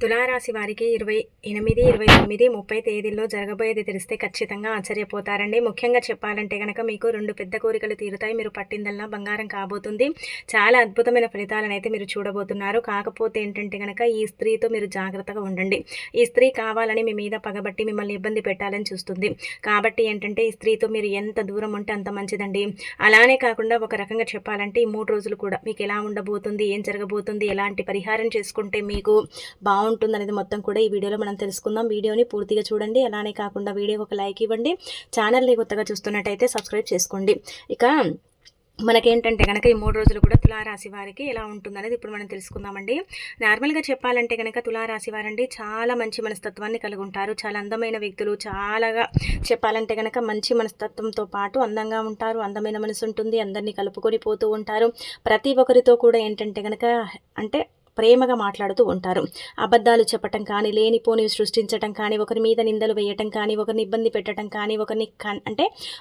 తులారాశి వారికి 28, 29, 30 తేదీల్లో జరగబోయేది తెలిస్తే ఖచ్చితంగా ఆశ్చర్యపోతారండి. ముఖ్యంగా చెప్పాలంటే గనక మీకు 2 పెద్ద కోరికలు తీరుతాయి. మీరు పట్టిందల్లా బంగారం కాబోతుంది. చాలా అద్భుతమైన ఫలితాలనైతే మీరు చూడబోతున్నారు. కాకపోతే ఏంటంటే గనక ఈ స్త్రీతో మీరు జాగ్రత్తగా ఉండండి. ఈ స్త్రీ కావాలని మీ మీద పగబట్టి మిమ్మల్ని ఇబ్బంది పెట్టాలని చూస్తుంది. కాబట్టి ఏంటంటే ఈ స్త్రీతో మీరు ఎంత దూరం ఉంటే అంత మంచిదండి. అలానే కాకుండా ఒక రకంగా చెప్పాలంటే ఈ 3 రోజులు కూడా మీకు ఎలా ఉండబోతుంది, ఏం జరగబోతుంది, ఎలాంటి పరిహారం చేసుకుంటే మీకు బాగుంటుందనేది మొత్తం కూడా ఈ వీడియోలో మనం తెలుసుకుందాం. వీడియోని పూర్తిగా చూడండి. అలానే కాకుండా వీడియోకి ఒక లైక్ ఇవ్వండి. ఛానల్ని కొత్తగా చూస్తున్నట్టయితే సబ్స్క్రైబ్ చేసుకోండి. ఇక మనకేంటంటే కనుక ఈ 3 రోజులు కూడా తులారాశి వారికి ఎలా ఉంటుందనేది ఇప్పుడు మనం తెలుసుకుందామండి. నార్మల్గా చెప్పాలంటే కనుక తులారాశి వారండి చాలా మంచి మనస్తత్వాన్ని కలిగి ఉంటారు. చాలా అందమైన వ్యక్తులు, చాలాగా చెప్పాలంటే కనుక మంచి మనస్తత్వంతో పాటు అందంగా ఉంటారు. అందమైన మనసు ఉంటుంది. అందరినీ కలుపుకొని పోతూ ఉంటారు. ప్రతి ఒక్కరితో కూడా ఏంటంటే కనుక అంటే ప్రేమగా మాట్లాడుతూ ఉంటారు. అబద్ధాలు చెప్పటం కానీ, లేనిపోనివి సృష్టించటం కానీ, ఒకరి మీద నిందలు వేయటం కానీ, ఒకరిని ఇబ్బంది పెట్టడం కానీ,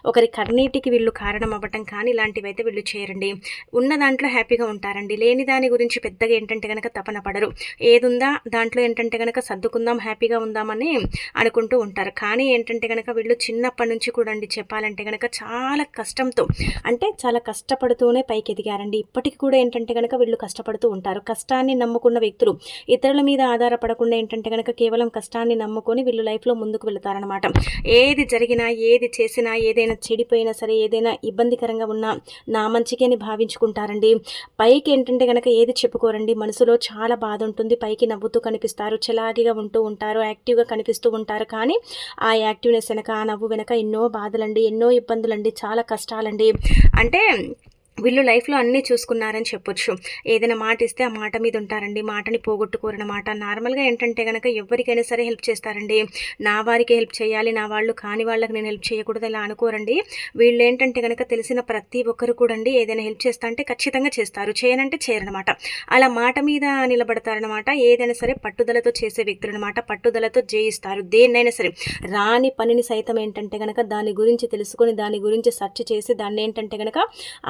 ఒకరి కన్నీటికి వీళ్ళు కారణం అవ్వటం కానీ ఇలాంటివి అయితే వీళ్ళు చేయరండి. ఉన్న దాంట్లో హ్యాపీగా ఉంటారండి. లేని దాని గురించి పెద్దగా ఏంటంటే కనుక తపన పడరు. ఏదుందా దాంట్లో ఏంటంటే కనుక సర్దుకుందాం, హ్యాపీగా ఉందామని అనుకుంటూ ఉంటారు. కానీ ఏంటంటే కనుక వీళ్ళు చిన్నప్పటి నుంచి కూడా అండి చెప్పాలంటే కనుక చాలా కష్టంతో అంటే చాలా కష్టపడుతూనే పైకి ఎదిగారండి. ఇప్పటికి కూడా ఏంటంటే కనుక వీళ్ళు కష్టపడుతూ ఉంటారు. కష్టాన్ని నమ్ముకున్న వ్యక్తులు ఇతరుల మీద ఆధారపడకుండా ఏంటంటే కనుక కేవలం కష్టాన్ని నమ్ముకొని వీళ్ళు లైఫ్లో ముందుకు వెళతారనమాట. ఏది జరిగినా, ఏది చేసినా, ఏదైనా చెడిపోయినా సరే, ఏదైనా ఇబ్బందికరంగా ఉన్నా నా మంచికే అని భావించుకుంటారండి. పైకి ఏంటంటే కనుక ఏది చెప్పుకోరండి. మనసులో చాలా బాధ ఉంటుంది. పైకి నవ్వుతూ కనిపిస్తారు, చలాగిగా ఉంటూ ఉంటారు, యాక్టివ్గా కనిపిస్తూ ఉంటారు. కానీ ఆ యాక్టివ్నెస్ వెనక, ఆ నవ్వు వెనక ఎన్నో బాధలండి, ఎన్నో ఇబ్బందులండి, చాలా కష్టాలండి. అంటే వీళ్ళు లైఫ్లో అన్నీ చూసుకున్నారని చెప్పొచ్చు. ఏదైనా మాట ఇస్తే ఆ మాట మీద ఉంటారండి. మాటని పోగొట్టుకోరనమాట. నార్మల్గా ఏంటంటే కనుక ఎవరికైనా సరే హెల్ప్ చేస్తారండి. నా వారికి హెల్ప్ చేయాలి, నా వాళ్ళు కాని వాళ్ళకి నేను హెల్ప్ చేయకూడదు ఇలా అనుకోరండి. వీళ్ళు ఏంటంటే కనుక తెలిసిన ప్రతి ఒక్కరు కూడా అండి ఏదైనా హెల్ప్ చేస్తా అంటే ఖచ్చితంగా చేస్తారు, చేయనంటే చేయరనమాట. అలా మాట మీద నిలబడతారనమాట. ఏదైనా సరే పట్టుదలతో చేసే వ్యక్తులు అనమాట. పట్టుదలతో జయిస్తారు దేన్నైనా సరే. రాని పనిని సైతం ఏంటంటే కనుక దాని గురించి తెలుసుకొని, దాని గురించి సెర్చ్ చేసి, దాన్ని ఏంటంటే కనుక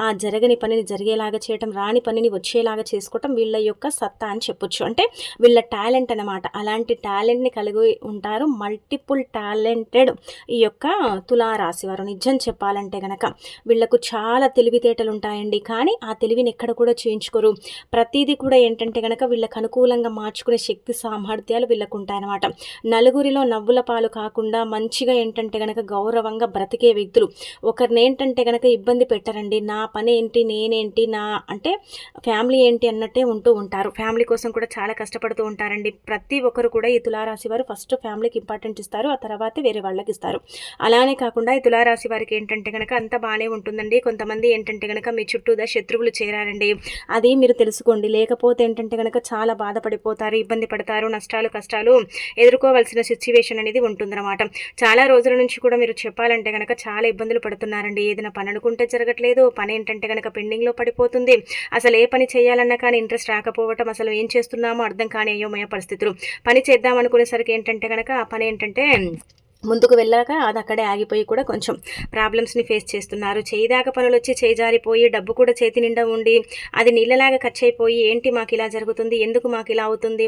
ఆ జరగని పనిని జరిగేలాగా చేయటం, రాని పనిని వచ్చేలాగా చేసుకోవటం వీళ్ళ యొక్క సత్తా అని చెప్పొచ్చు. అంటే వీళ్ళ టాలెంట్ అనమాట. అలాంటి టాలెంట్ని కలిగి ఉంటారు. మల్టిపుల్ టాలెంటెడ్ ఈ యొక్క తులారాశి వారు. నిజం చెప్పాలంటే గనక వీళ్ళకు చాలా తెలివితేటలు ఉంటాయండి. కానీ ఆ తెలివిని ఎక్కడ కూడా చేయించుకోరు. ప్రతిదీ కూడా ఏంటంటే గనక వీళ్ళకు అనుకూలంగా మార్చుకునే శక్తి, సామర్థ్యాలు వీళ్ళకు ఉంటాయన్నమాట. నలుగురిలో నవ్వుల పాలు కాకుండా మంచిగా ఏంటంటే గనక గౌరవంగా బ్రతికే వ్యక్తులు. ఒకరిని ఏంటంటే గనక ఇబ్బంది పెట్టరండి. నా పని ఏంటి, నేనేంటి, నా అంటే ఫ్యామిలీ ఏంటి అన్నట్టే ఉంటూ ఉంటారు. ఫ్యామిలీ కోసం కూడా చాలా కష్టపడుతూ ఉంటారండి. ప్రతి ఒక్కరు కూడా ఈ తులారాశి వారు ఫస్ట్ ఫ్యామిలీకి ఇంపార్టెంట్ ఇస్తారు, ఆ తర్వాత వేరే వాళ్ళకి ఇస్తారు. అలానే కాకుండా ఈ తులారాశి వారికి ఏంటంటే కనుక అంత బాగానే ఉంటుందండి. కొంతమంది ఏంటంటే కనుక మీ చుట్టూదా శత్రువులు చేరారండి. అది మీరు తెలుసుకోండి. లేకపోతే ఏంటంటే కనుక చాలా బాధపడిపోతారు, ఇబ్బంది పడతారు, నష్టాలు కష్టాలు ఎదుర్కోవాల్సిన సిచ్యువేషన్ అనేది ఉంటుందన్నమాట. చాలా రోజుల నుంచి కూడా మీరు చెప్పాలంటే కనుక చాలా ఇబ్బందులు పడుతున్నారండి. ఏదైనా పని అనుకుంటే జరగట్లేదు, పని ఏంటంటే కనుక పెండింగ్లో పడిపోతుంది. అసలు ఏ పని చేయాలన్నా కానీ ఇంట్రెస్ట్ రాకపోవటం, అసలు ఏం చేస్తున్నామో అర్థం కాని అయోమయ పరిస్థితులు. పని చేద్దాం అనుకునేసరికి ఏంటంటే కనుక ఆ పని ఏంటంటే ముందుకు వెళ్ళాక అది అక్కడే ఆగిపోయి కూడా కొంచెం ప్రాబ్లమ్స్ని ఫేస్ చేస్తున్నారు. చేయిదాకా పనులు వచ్చి చేజారిపోయి, డబ్బు కూడా చేతి నిండా ఉండి అది నీళ్ళలాగా ఖర్చు అయిపోయి, ఏంటి మాకు ఇలా జరుగుతుంది, ఎందుకు మాకు ఇలా అవుతుంది,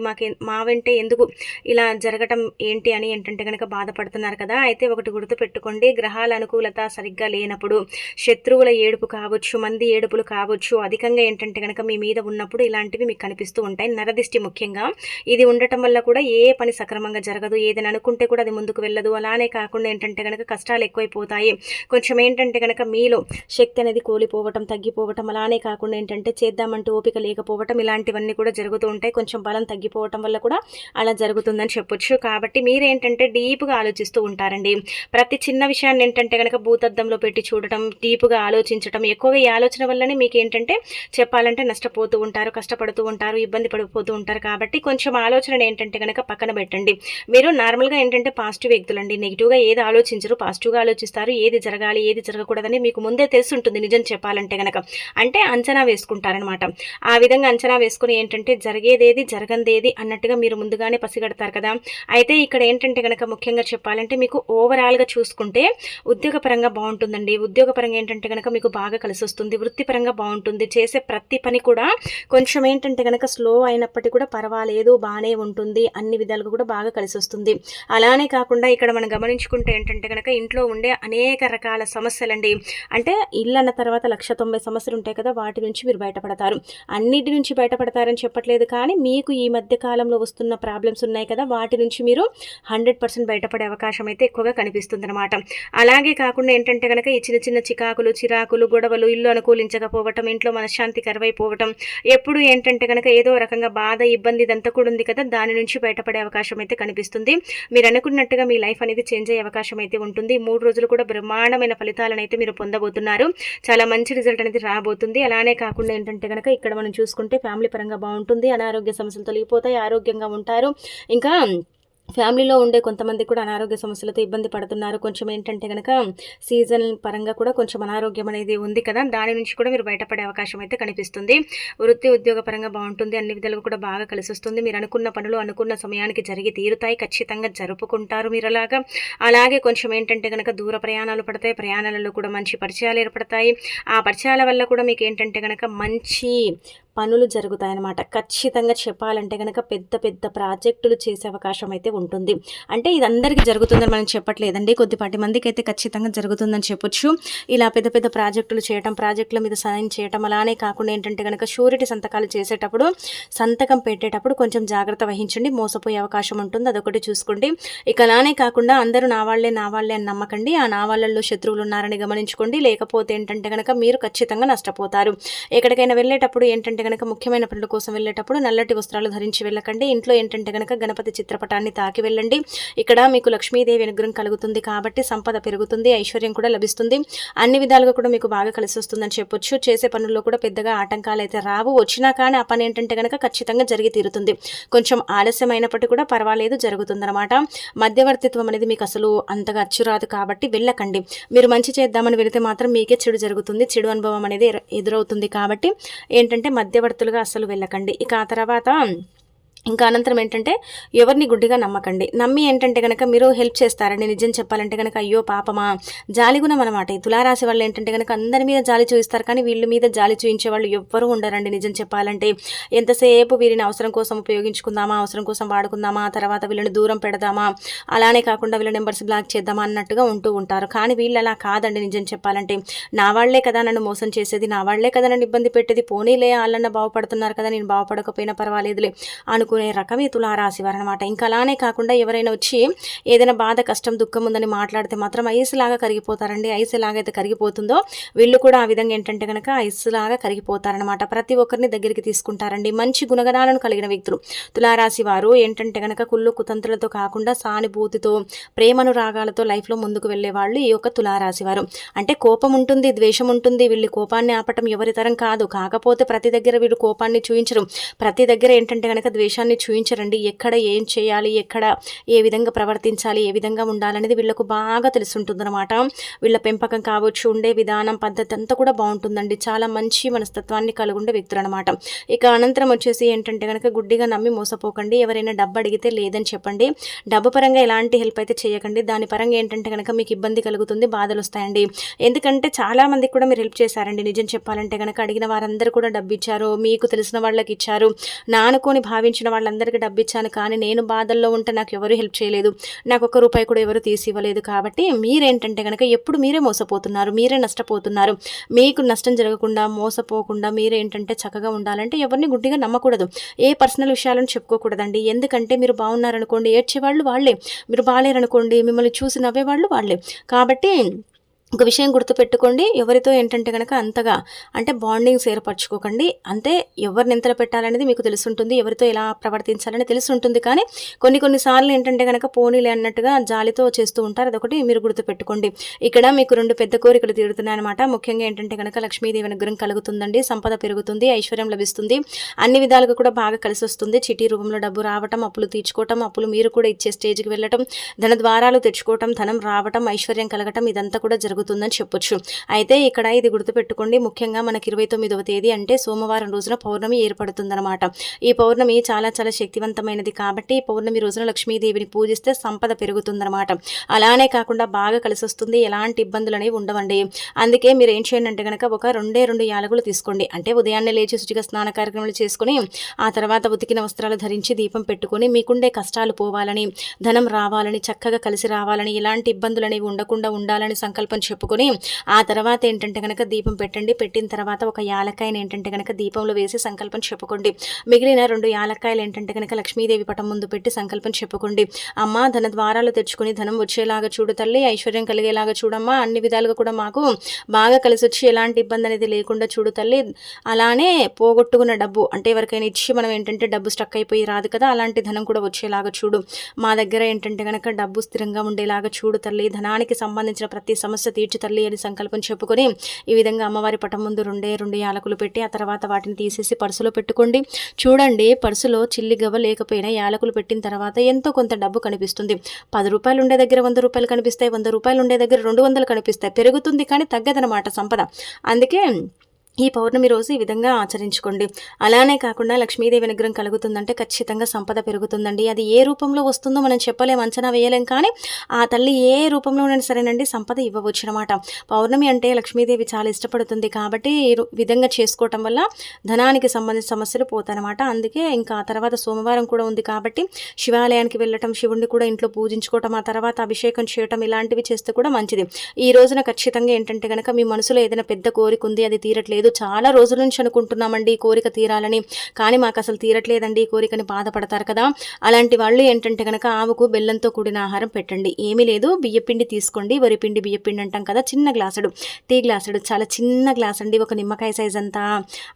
మా వెంటే ఎందుకు ఇలా జరగటం ఏంటి అని ఏంటంటే కనుక బాధపడుతున్నారు కదా. అయితే ఒకటి గుర్తుపెట్టుకోండి, గ్రహాల అనుకూలత సరిగ్గా లేనప్పుడు, శత్రువుల ఏడుపు కావచ్చు, మంది ఏడుపులు కావచ్చు, అధికంగా ఏంటంటే కనుక మీ మీద ఉన్నప్పుడు ఇలాంటివి మీకు కనిపిస్తూ ఉంటాయి. నరదిష్టి ముఖ్యంగా ఇది ఉండటం వల్ల కూడా ఏ పని సక్రమంగా జరగదు. ఏదైనా అనుకుంటే కూడా అది ముందుకు వెళ్ళదు. అలానే కాకుండా ఏంటంటే కనుక కష్టాలు ఎక్కువైపోతాయి. కొంచెం ఏంటంటే కనుక మీలో శక్తి అనేది కోల్పోవటం, తగ్గిపోవటం, అలానే కాకుండా ఏంటంటే చేద్దామంటే ఓపిక లేకపోవటం, ఇలాంటివన్నీ కూడా జరుగుతూ ఉంటాయి. కొంచెం బలం తగ్గిపోవటం వల్ల కూడా అలా జరుగుతుందని చెప్పొచ్చు. కాబట్టి మీరేంటంటే డీప్గా ఆలోచిస్తూ ఉంటారండి. ప్రతి చిన్న విషయాన్ని ఏంటంటే కనుక భూతద్దంలో పెట్టి చూడటం, డీప్గా ఆలోచించటం, ఎక్కువగా ఈ ఆలోచన వల్లనే మీకు ఏంటంటే చెప్పాలంటే నష్టపోతూ ఉంటారు, కష్టపడుతూ ఉంటారు, ఇబ్బంది పడిపోతూ ఉంటారు. కాబట్టి కొంచెం ఆలోచన ఏంటంటే కనుక పక్కన పెట్టండి. మీరు నార్మల్గా ఏంటంటే పాజిటివ్ వ్యక్తులండి. అండి. నెగిటివ్‌గా ఏది ఆలోచించరు, పాజిటివ్‌గా ఆలోచిస్తారు. ఏది జరగాలి, ఏది జరగకూడదని మీకు ముందే తెలిసుంటుంది నిజం చెప్పాలంటే గనక. అంటే అంచనా వేసుకుంటారనమాట. ఆ విధంగా అంచనా వేసుకొని ఏంటంటే జరిగేదేది, జరగందేది అన్నట్టుగా మీరు ముందుగానే పసిగడతారు కదా! అయితే ఇక్కడ ఏంటంటే గనక ముఖ్యంగా చెప్పాలంటే మీకు ఓవరాల్‌గా చూసుకుంటే ఉద్యోగపరంగా బావుంటుందండి. ఉద్యోగపరంగా ఏంటంటే గనక మీకు బాగా కలిసొస్తుంది. వృత్తిపరంగా బావుంటుంది. చేసే ప్రతి పని కూడా కొంచెం ఏంటంటే గనక స్లో అయినప్పటికీ కూడా పర్వాలేదు, బానే ఉంటుంది. అన్ని విధాలుగా కూడా బాగా కలిసొస్తుంది. అలానే కాకుండా ఇక్కడ మనం గమనించుకుంటే ఏంటంటే గనక ఇంట్లో ఉండే అనేక రకాల సమస్యలండి. అంటే ఇల్లన్న తర్వాత 1,90,000 సమస్యలుంటాయి కదా! వాటి నుంచి మీరు బయటపడతారు. అన్నిటి నుంచి బయటపడతారని చెప్పట్లేదు కానీ, మీకు ఈ మధ్య కాలంలో వస్తున్న ప్రాబ్లమ్స్ ఉన్నాయి కదా! వాటి నుంచి మీరు 100% బయటపడే అవకాశం అయితే ఎక్కువగా కనిపిస్తుందనమాట. అలాగే కాకుండా ఏంటంటే గనక ఈ చిన్న చిన్న చికాకులు, చిరాకులు, గొడవలు, ఇల్లు అనుకూలించకపోవటం, ఇంట్లో మనశ్శాంతి కరువైపోవటం, ఎప్పుడు ఏంటంటే గనక ఏదో రకంగా బాధ, ఇబ్బంది ఇదంతా కూడా ఉంది కదా! దాని నుంచి బయటపడే అవకాశం అయితే కనిపిస్తుంది. మీరు అనుకున్నట్టుగా మీ లైఫ్ అనేది చేంజ్ అయ్యే అవకాశం అయితే ఉంటుంది. 3 రోజులు కూడా బ్రహ్మాండమైన ఫలితాలనైతే మీరు పొందబోతున్నారు. చాలా మంచి రిజల్ట్ అనేది రాబోతుంది. అలానే కాకుండా ఏంటంటే గనక ఇక్కడ మనం చూసుకుంటే ఫ్యామిలీ పరంగా బావుంటుంది. అనారోగ్య సమస్యలు తొలగిపోతాయి. ఆరోగ్యంగా ఉంటారు. ఇంకా ఫ్యామిలీలో ఉండే కొంతమంది కూడా అనారోగ్య సమస్యలతో ఇబ్బంది పడుతున్నారు. కొంచెం ఏంటంటే గనక సీజన్ పరంగా కూడా కొంచెం అనారోగ్యం అనేది ఉంది కదా! దాని నుంచి కూడా మీరు బయటపడే అవకాశం అయితే కనిపిస్తుంది. వృత్తి, ఉద్యోగ పరంగా బావుంటుంది. అన్ని విధాలుగా కూడా బాగా కలిసొస్తుంది. మీరు అనుకున్న పనులు అనుకున్న సమయానికి జరిగి తీరుతాయి. ఖచ్చితంగా జరుపుకుంటారు మీరలాగా. అలాగే కొంచెం ఏంటంటే గనక దూర ప్రయాణాలు పడతాయి. ప్రయాణాలలో కూడా మంచి పరిచయాలు ఏర్పడతాయి. ఆ పరిచయాల వల్ల కూడా మీకు ఏంటంటే గనక మంచి పనులు జరుగుతాయన్నమాట. ఖచ్చితంగా చెప్పాలంటే గనక పెద్ద పెద్ద ప్రాజెక్టులు చేసే అవకాశం అయితే ఉంటుంది. అంటే ఇది అందరికీ జరుగుతుందని మనం చెప్పట్లేదండి. కొద్దిపాటి మందికైతే ఖచ్చితంగా జరుగుతుందని చెప్పొచ్చు. ఇలా పెద్ద పెద్ద ప్రాజెక్టులు చేయటం, ప్రాజెక్టుల మీద సైన్ చేయటం, అలానే కాకుండా ఏంటంటే గనక షూరిటీ సంతకాలు చేసేటప్పుడు, సంతకం పెట్టేటప్పుడు కొంచెం జాగ్రత్త వహించండి. మోసపోయే అవకాశం ఉంటుంది. అదొకటి చూసుకోండి. ఇక అలానే కాకుండా అందరూ నా వాళ్ళే అని నమ్మకండి. ఆ నా వాళ్ళల్లో శత్రువులు ఉన్నారని గమనించుకోండి. లేకపోతే ఏంటంటే గనక మీరు ఖచ్చితంగా నష్టపోతారు. ఎక్కడికైనా వెళ్ళేటప్పుడు ఏంటంటే గనక ముఖ్యమైన పనుల కోసం వెళ్ళేటప్పుడు నల్లటి వస్త్రాలు ధరించి వెళ్ళకండి. ఇంట్లో ఏంటంటే గనక గణపతి చిత్రపటాన్ని తాకి వెళ్ళండి. ఇక్కడ మీకు లక్ష్మీదేవి అనుగ్రహం కలుగుతుంది కాబట్టి సంపద పెరుగుతుంది, ఐశ్వర్యం కూడా లభిస్తుంది. అన్ని విధాలుగా కూడా మీకు బాగా కలిసి వస్తుందని చెప్పొచ్చు. చేసే పనుల్లో కూడా పెద్దగా ఆటంకాలు అయితే రావు. వచ్చినా కానీ ఆ పని ఏంటంటే గనక ఖచ్చితంగా జరిగి తీరుతుంది. కొంచెం ఆలస్యమైనప్పటికీ కూడా పర్వాలేదు, జరుగుతుందన్నమాట. మధ్యవర్తిత్వం అనేది మీకు అసలు అంతగా అచ్చురాదు కాబట్టి వెళ్ళకండి. మీరు మంచి చేద్దామని వెళితే మాత్రం మీకే చెడు జరుగుతుంది. చెడు అనుభవం అనేది ఎదురవుతుంది కాబట్టి ఏంటంటే మధ్యవర్తులుగా అస్సలు వెళ్ళకండి. ఇక ఆ తర్వాత ఇంకా అనంతరం ఏంటంటే ఎవరిని గుడ్డిగా నమ్మకండి. నమ్మి ఏంటంటే గనక మీరు హెల్ప్ చేస్తారండి. నిజం చెప్పాలంటే గనక అయ్యో పాపమా జాలిగుణం అనమాట. ఈ తులారాశి వాళ్ళు ఏంటంటే గనక అందరి మీద జాలి చూపిస్తారు కానీ వీళ్ళ మీద జాలి చూపించే వాళ్ళు ఎవ్వరూ ఉండరండి. నిజం చెప్పాలంటే ఎంతసేపు వీరిని అవసరం కోసం ఉపయోగించుకుందామా, అవసరం కోసం వాడుకుందామా, తర్వాత వీళ్ళని దూరం పెడదామా, అలానే కాకుండా వీళ్ళ నెంబర్స్ బ్లాక్ చేద్దామా అన్నట్టుగా ఉంటూ ఉంటారు. కానీ వీళ్ళు అలా కాదండి. నిజం చెప్పాలంటే నా వాళ్లే కదా నన్ను మోసం చేసేది, నా వాళ్లే కదా నన్ను ఇబ్బంది పెట్టేది, పోనీలే వాళ్ళన్న బాగుపడుతున్నారు కదా, నేను బాగుపడకపోయినా పర్వాలేదులే అనుకునే రకమే తులారాశి వారు అనమాట. ఇంకా అలానే కాకుండా ఎవరైనా వచ్చి ఏదైనా బాధ, కష్టం, దుఃఖం ఉందని మాట్లాడితే మాత్రం ఐస్ లాగా కరిగిపోతారండి. ఐస్ ఎలాగైతే కరిగిపోతుందో వీళ్ళు కూడా ఆ విధంగా ఏంటంటే కనుక ఐస్ లాగా కరిగిపోతారనమాట. ప్రతి ఒక్కరిని దగ్గరికి తీసుకుంటారండి. మంచి గుణగణాలను కలిగిన వ్యక్తులు తులారాశి వారు ఏంటంటే కనుక కుళ్ళు కుతంత్రులతో కాకుండా సానుభూతితో, ప్రేమనురాగాలతో లైఫ్లో ముందుకు వెళ్ళే వాళ్ళు ఈ యొక్క తులారాశి వారు. అంటే కోపం ఉంటుంది, ద్వేషం ఉంటుంది. వీళ్ళు కోపాన్ని ఆపటం ఎవరి తరం కాదు. కాకపోతే ప్రతి దగ్గర వీళ్ళు కోపాన్ని చూయించరు. ప్రతి దగ్గర ఏంటంటే కనుక ద్వేషాన్ని చూయించరండి. ఎక్కడ ఏం చేయాలి, ఎక్కడ ఏ విధంగా ప్రవర్తించాలి, ఏ విధంగా ఉండాలనేది వీళ్ళకు బాగా తెలుసుంటుందన్నమాట. వీళ్ళ పెంపకం కావచ్చు, ఉండే విధానం, పద్ధతి అంతా కూడా బాగుంటుందండి. చాలా మంచి మనస్తత్వాన్ని కలిగి ఉండే వ్యక్తులు అనమాట. ఇక అనంతరం వచ్చేసి ఏంటంటే కనుక గుడ్డిగా నమ్మి మోసపోకండి. ఎవరైనా డబ్బు అడిగితే లేదని చెప్పండి. డబ్బు పరంగా ఎలాంటి హెల్ప్ అయితే చేయకండి. దాని పరంగా ఏంటంటే కనుక మీకు ఇబ్బంది కలుగుతుంది, బాధలు వస్తాయండి. ఎందుకంటే చాలా మందికి కూడా మీరు హెల్ప్ చేశారండి. నిజం చెప్పాలంటే కనుక అడిగిన వారందరూ కూడా డబ్బు ఇచ్చారు, మీకు తెలిసిన వాళ్ళకి ఇచ్చారు, నా అనుకోని భావించిన వాళ్ళందరికీ డబ్బు ఇచ్చాను. కానీ నేను బాధల్లో ఉంటే నాకు ఎవరు హెల్ప్ చేయలేదు, నాకు ఒక్క రూపాయి కూడా ఎవరు తీసి ఇవ్వలేదు. కాబట్టి మీరేంటంటే కనుక ఎప్పుడు మీరే మోసపోతున్నారు, మీరే నష్టపోతున్నారు. మీకు నష్టం జరగకుండా, మోసపోకుండా మీరేంటంటే చక్కగా ఉండాలంటే ఎవరిని గుడ్డిగా నమ్మకూడదు. ఏ పర్సనల్ విషయాలను చెప్పుకోకూడదండి. ఎందుకంటే మీరు బాగున్నారనుకోండి ఏడ్చేవాళ్ళు వాళ్ళే, మీరు బాగాలేరనుకోండి మిమ్మల్ని చూసి నవ్వేవాళ్ళు వాళ్ళే. కాబట్టి ఒక విషయం గుర్తుపెట్టుకోండి. ఎవరితో ఏంటంటే గనక అంతగా అంటే బాండింగ్స్ ఏర్పరచుకోకండి. అంటే ఎవరిని ఎంతలో పెట్టాలనేది మీకు తెలిసుంటుంది. ఎవరితో ఎలా ప్రవర్తించాలని తెలిసుంటుంది. కానీ కొన్ని సార్లు ఏంటంటే గనక పోనీలే అన్నట్టుగా జాలితో చేస్తూ ఉంటారు. అదొకటి మీరు గుర్తుపెట్టుకోండి. ఇక్కడ మీకు 2 పెద్ద కోరికలు తీరుతున్నాయన్నమాట. ముఖ్యంగా ఏంటంటే గనక లక్ష్మీదేవి అనుగ్రహం కలుగుతుందండి. సంపద పెరుగుతుంది. ఐశ్వర్యం లభిస్తుంది. అన్ని విధాలుగా కూడా బాగా కలిసొస్తుంది. చిట్టి రూపంలో డబ్బు రావటం, అప్పులు తీర్చుకోవటం, అప్పులు మీరు కూడా ఇచ్చే స్టేజ్‌కి వెళ్ళటం, ధన ద్వారాలు తెచ్చుకోవటం, ధనం రావటం, ఐశ్వర్యం కలగటం ఇదంతా కూడా జరుగుతుందని చెప్పొచ్చు. అయితే ఇక్కడ ఇది గుర్తుపెట్టుకోండి. ముఖ్యంగా మనకి 29వ తేదీ అంటే సోమవారం రోజున పౌర్ణమి ఏర్పడుతుందన్నమాట. ఈ పౌర్ణమి చాలా చాలా శక్తివంతమైనది కాబట్టి పౌర్ణమి రోజున లక్ష్మీదేవిని పూజిస్తే సంపద పెరుగుతుందన్నమాట. అలానే కాకుండా బాగా కలిసొస్తుంది. ఎలాంటి ఇబ్బందులు అనేవి ఉండవండి. అందుకే మీరు ఏం చేయండి అంటే గనక ఒక 2 యాలకులు తీసుకోండి. అంటే ఉదయాన్నే లేచి శుచిగా స్నాన కార్యక్రమాలు చేసుకుని ఆ తర్వాత ఉతికిన వస్త్రాలు ధరించి దీపం పెట్టుకొని మీకుండే కష్టాలు పోవాలని, ధనం రావాలని, చక్కగా కలిసి రావాలని, ఎలాంటి ఇబ్బందులు అనేవి ఉండకుండా ఉండాలని సంకల్పం చెప్పుకొని ఆ తర్వాత ఏంటంటే గనక దీపం పెట్టండి. పెట్టిన తర్వాత ఒక యాలక్కాయని ఏంటంటే గనక దీపంలో వేసి సంకల్పం చెప్పుకోండి. మిగిలిన 2 యాలక్కాయలు ఏంటంటే గనక లక్ష్మీదేవి పటం ముందు పెట్టి సంకల్పం చెప్పుకోండి. అమ్మ ధన ద్వారాలు తెచ్చుకొని ధనం వచ్చేలాగా చూడు తల్లి, ఐశ్వర్యం కలిగేలాగా చూడమ్మా, అన్ని విధాలుగా కూడా మాకు బాగా కలిసి వచ్చి ఎలాంటి ఇబ్బంది అనేది లేకుండా చూడు తల్లి. అలానే పోగొట్టుకున్న డబ్బు అంటే ఎవరికైనా ఇచ్చి మనం ఏంటంటే డబ్బు స్టక్ అయిపోయి రాదు కదా, అలాంటి ధనం కూడా వచ్చేలాగా చూడు. మా దగ్గర ఏంటంటే గనక డబ్బు స్థిరంగా ఉండేలాగా చూడు తల్లి. ధనానికి సంబంధించిన ప్రతి సమస్య తీర్చు తల్లి అని సంకల్పం చెప్పుకొని ఈ విధంగా అమ్మవారి పటం ముందు 2 యాలకులు పెట్టి ఆ తర్వాత వాటిని తీసేసి పర్సులో పెట్టుకోండి. చూడండి, పర్సులో చిల్లి గవ్వ లేకపోయినా యాలకులు పెట్టిన తర్వాత ఎంతో కొంత డబ్బు కనిపిస్తుంది. 10 రూపాయలు ఉండే దగ్గర 100 రూపాయలు కనిపిస్తాయి. 100 రూపాయలు ఉండే దగ్గర 200 కనిపిస్తాయి. పెరుగుతుంది కానీ తగ్గదనమాట సంపద. అందుకే ఈ పౌర్ణమి రోజు ఈ విధంగా ఆచరించుకోండి. అలానే కాకుండా లక్ష్మీదేవి అనుగ్రహం కలుగుతుందంటే ఖచ్చితంగా సంపద పెరుగుతుందండి. అది ఏ రూపంలో వస్తుందో మనం చెప్పలేం, అంచనా వేయలేం. కానీ ఆ తల్లి ఏ రూపంలోనైనా సరేనండి సంపద ఇవ్వవచ్చు అనమాట. పౌర్ణమి అంటే లక్ష్మీదేవి చాలా ఇష్టపడుతుంది కాబట్టి ఈ విధంగా చేసుకోవటం వల్ల ధనానికి సంబంధించిన సమస్యలు పోతాయన్నమాట. అందుకే ఇంకా ఆ తర్వాత సోమవారం కూడా ఉంది కాబట్టి శివాలయానికి వెళ్ళటం, శివుడిని కూడా ఇంట్లో పూజించుకోవటం, ఆ తర్వాత అభిషేకం చేయటం ఇలాంటివి చేస్తే కూడా మంచిది. ఈ రోజున ఖచ్చితంగా ఏంటంటే కనుక మీ మనసులో ఏదైనా పెద్ద కోరిక ఉంది, అది తీరట్లేదు, చాలా రోజుల నుంచి అనుకుంటున్నామండి ఈ కోరిక తీరాలని, కానీ మాకు అసలు తీరట్లేదండి ఈ కోరికని బాధపడతారు కదా, అలాంటి వాళ్ళు ఏంటంటే కనుక ఆవుకు బెల్లంతో కూడిన ఆహారం పెట్టండి. ఏమీ లేదు, బియ్యపిండి తీసుకోండి. వరిపిండి బియ్యపిండి అంటాం కదా, చిన్న గ్లాసుడు, టీ గ్లాసుడు, చాలా చిన్న గ్లాస్ అండి, ఒక నిమ్మకాయ సైజ్ అంతా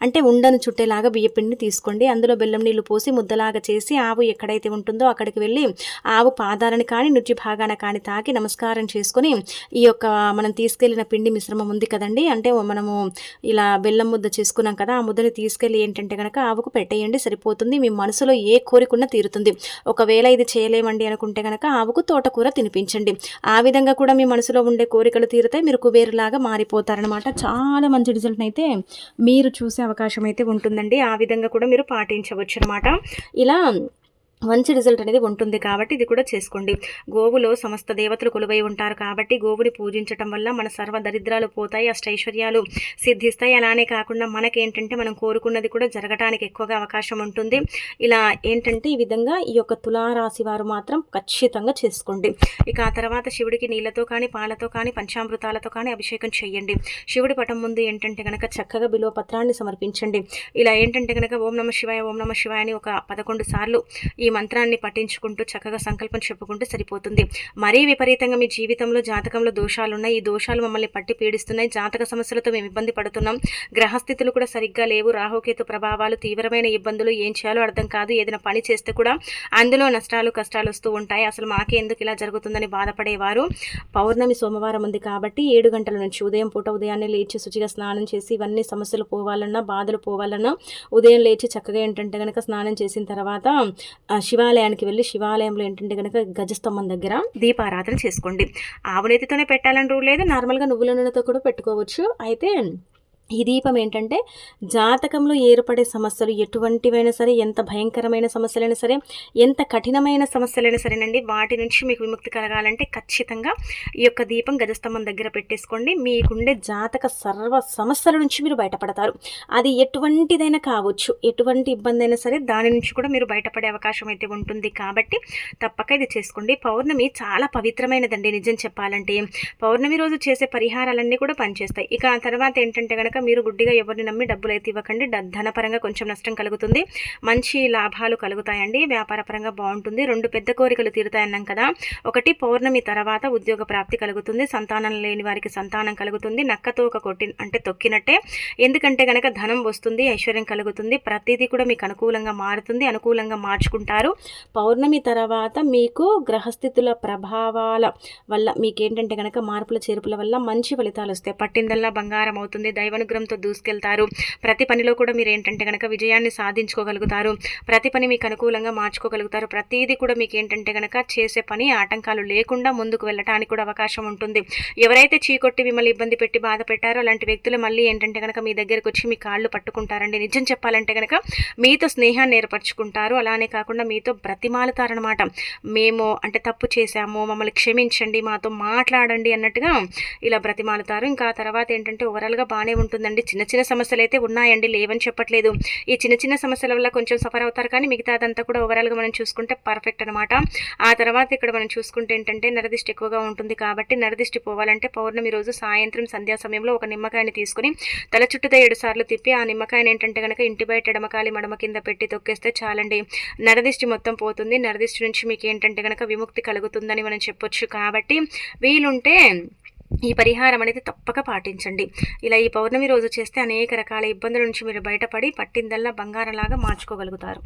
అంటే ఉండను చుట్టేలాగా బియ్యపిండిని తీసుకోండి. అందులో బెల్లం నీళ్లు పోసి ముద్దలాగా చేసి ఆవు ఎక్కడైతే ఉంటుందో అక్కడికి వెళ్ళి ఆవు పాదాలను కానీ నుజ్జి భాగాన కానీ తాకి నమస్కారం చేసుకొని ఈ యొక్క మనం తీసుకెళ్లిన పిండి మిశ్రమం ఉంది కదండి, అంటే మనము ఇలా బెల్లం ముద్ద చేసుకున్నాం కదా, ఆ ముద్దని తీసుకెళ్ళి ఏంటంటే కనుక ఆవుకు పెట్టేయండి, సరిపోతుంది. మీ మనసులో ఏ కోరికున్నా తీరుతుంది. ఒకవేళ ఇది చేయలేమండి అనుకుంటే కనుక ఆవుకు తోటకూర తినిపించండి. ఆ విధంగా కూడా మీ మనసులో ఉండే కోరికలు తీరుతాయి, మీరు కుబేరులాగా మారిపోతారనమాట. చాలా మంచి రిజల్ట్ అయితే మీరు చూసే అవకాశం అయితే ఉంటుందండి. ఆ విధంగా కూడా మీరు పాటించవచ్చు అనమాట. ఇలా మంచి రిజల్ట్ అనేది ఉంటుంది కాబట్టి ఇది కూడా చేసుకోండి. గోవులో సమస్త దేవతలు కొలువై ఉంటారు కాబట్టి గోవుని పూజించటం వల్ల మన సర్వ దరిద్రాలు పోతాయి, అష్టైశ్వర్యాలు సిద్ధిస్తాయి. అలానే కాకుండా మనకేంటంటే మనం కోరుకున్నది కూడా జరగటానికి ఎక్కువగా అవకాశం ఉంటుంది. ఇలా ఏంటంటే ఈ విధంగా ఈ యొక్క తులారాశి వారు మాత్రం ఖచ్చితంగా చేసుకోండి. ఇక ఆ తర్వాత శివుడికి నీళ్ళతో కానీ పాలతో కానీ పంచామృతాలతో కానీ అభిషేకం చేయండి. శివుడి పటం ముందు ఏంటంటే కనుక చక్కగా బిల్వపత్రాన్ని సమర్పించండి. ఇలా ఏంటంటే కనుక ఓం నమ శివాయ ఓం నమ శివాయ అని ఒక 11 సార్లు ఈ మంత్రాన్ని పఠించుకుంటూ చక్కగా సంకల్పం చెప్పుకుంటూ సరిపోతుంది. మరీ విపరీతంగా మీ జీవితంలో జాతకంలో దోషాలు ఉన్నాయి, ఈ దోషాలు మమ్మల్ని పట్టి పీడిస్తున్నాయి, జాతక సమస్యలతో మేము ఇబ్బంది పడుతున్నాం, గ్రహస్థితులు కూడా సరిగ్గా లేవు, రాహుకేతు ప్రభావాలు, తీవ్రమైన ఇబ్బందులు, ఏం చేయాలో అర్థం కాదు, ఏదైనా పని చేస్తే కూడా అందులో నష్టాలు కష్టాలు వస్తూ ఉంటాయి, అసలు మాకే ఎందుకు ఇలా జరుగుతుందని బాధపడేవారు పౌర్ణమి సోమవారం ఉంది కాబట్టి 7 గంటల నుంచి ఉదయం పూట ఉదయాన్నే లేచి శుచిగా స్నానం చేసి ఇవన్నీ సమస్యలు పోవాలన్నా బాధలు పోవాలన్నా ఉదయం లేచి చక్కగా ఏంటంటే కనుక స్నానం చేసిన తర్వాత శివాలయానికి వెళ్ళి శివాలయంలో ఏంటంటే కనుక గజస్తంభం దగ్గర దీపారాధన చేసుకోండి. ఆవునేతితోనే పెట్టాలని రూల్ లేదు, నార్మల్గా నువ్వుల నూనెతో కూడా పెట్టుకోవచ్చు. అయితే ఈ దీపం ఏంటంటే జాతకంలో ఏర్పడే సమస్యలు ఎటువంటివైనా సరే, ఎంత భయంకరమైన సమస్యలైనా సరే, ఎంత కఠినమైన సమస్యలైనా సరేనండి, వాటి నుంచి మీకు విముక్తి కలగాలంటే ఖచ్చితంగా ఈ యొక్క దీపం గజస్తంభం దగ్గర పెట్టేసుకోండి. మీకుండే జాతక సర్వ సమస్యల నుంచి మీరు బయటపడతారు. అది ఎటువంటిదైనా కావచ్చు, ఎటువంటి ఇబ్బంది అయినా సరే దాని నుంచి కూడా మీరు బయటపడే అవకాశం అయితే ఉంటుంది. కాబట్టి తప్పక ఇది చేసుకోండి. పౌర్ణమి చాలా పవిత్రమైనదండి. నిజం చెప్పాలంటే పౌర్ణమి రోజు చేసే పరిహారాలన్నీ కూడా పనిచేస్తాయి. ఇక ఆ తర్వాత ఏంటంటే కనుక మీరు గుడ్డిగా ఎవరిని నమ్మి డబ్బులు అయితే ఇవ్వకండి. ధనపరంగా కొంచెం నష్టం కలుగుతుంది, మంచి లాభాలు కలుగుతాయండి, వ్యాపారపరంగా బాగుంటుంది. 2 పెద్ద కోరికలు తీరుతాయన్నాం కదా. ఒకటి, పౌర్ణమి తర్వాత ఉద్యోగ ప్రాప్తి కలుగుతుంది, సంతానం లేని వారికి సంతానం కలుగుతుంది, నక్కతోక అంటే తొక్కినట్టే. ఎందుకంటే కనుక ధనం వస్తుంది, ఐశ్వర్యం కలుగుతుంది, ప్రతిదీ కూడా మీకు అనుకూలంగా మారుతుంది, అనుకూలంగా మార్చుకుంటారు. పౌర్ణమి తర్వాత మీకు గ్రహస్థితుల ప్రభావాల వల్ల మీకేంటంటే కనుక మార్పుల చేర్పుల వల్ల మంచి ఫలితాలు వస్తాయి. పట్టిందల్లా బంగారం అవుతుంది, దైవానుగ్రహంతో దూసుకెళ్తారు. ప్రతి పనిలో కూడా మీరు ఏంటంటే కనుక విజయాన్ని సాధించుకోగలుగుతారు, ప్రతి పని మీకు అనుకూలంగా మార్చుకోగలుగుతారు. ప్రతిదీ కూడా మీకు ఏంటంటే కనుక చేసే పని ఆటంకాలు లేకుండా ముందుకు వెళ్ళటానికి కూడా అవకాశం ఉంటుంది. ఎవరైతే చీకొట్టి మిమ్మల్ని ఇబ్బంది పెట్టి బాధ పెట్టారో అలాంటి వ్యక్తులు మళ్ళీ ఏంటంటే కనుక మీ దగ్గరకు వచ్చి మీ కాళ్ళు పట్టుకుంటారండి. నిజం చెప్పాలంటే కనుక మీతో స్నేహాన్ని ఏర్పరచుకుంటారు. అలానే కాకుండా మీతో బ్రతిమాలుతారనమాట. మేము అంటే తప్పు చేశాము, మమ్మల్ని క్షమించండి, మాతో మాట్లాడండి అన్నట్టుగా ఇలా బ్రతిమాలుతారు. ఇంకా ఆ తర్వాత ఏంటంటే ఓవరాల్గా బాగానే ఉంటుందండి. చిన్న చిన్న సమస్యలు అయితే ఉన్నాయండి, లేవని చెప్పట్లేదు. ఈ చిన్న చిన్న సమస్యల వల్ల కొంచెం సఫర్ అవుతారు, కానీ మిగతాదంతా కూడా ఓవరాల్గా మనం చూసుకుంటే పర్ఫెక్ట్ అనమాట. ఆ తర్వాత ఇక్కడ మనం చూసుకుంటే ఏంటంటే నరదిష్టి ఎక్కువగా ఉంటుంది కాబట్టి నరదిష్టి పోవాలంటే పౌర్ణమి రోజు సాయంత్రం సంధ్యా సమయంలో ఒక నిమ్మకాయని తీసుకుని తల చుట్టూతో 7 సార్లు తిప్పి ఆ నిమ్మకాయని ఏంటంటే కనుక ఇంటి బయట ఎడమకాలి మడమ కింద పెట్టి తొక్కేస్తే చాలండి, నరదిష్టి మొత్తం పోతుంది. నరదిష్టి నుంచి మీకు ఏంటంటే కనుక విముక్తి కలుగుతుందని మనం చెప్పొచ్చు. కాబట్టి వీలుంటే ఈ పరిహారం అనేది తప్పక పాటించండి. ఇలా ఈ పౌర్ణమి రోజు చేస్తే అనేక రకాల ఇబ్బందుల నుంచి మీరు బయటపడి పట్టిందల్లా బంగారంలాగా మార్చుకోగలుగుతారు.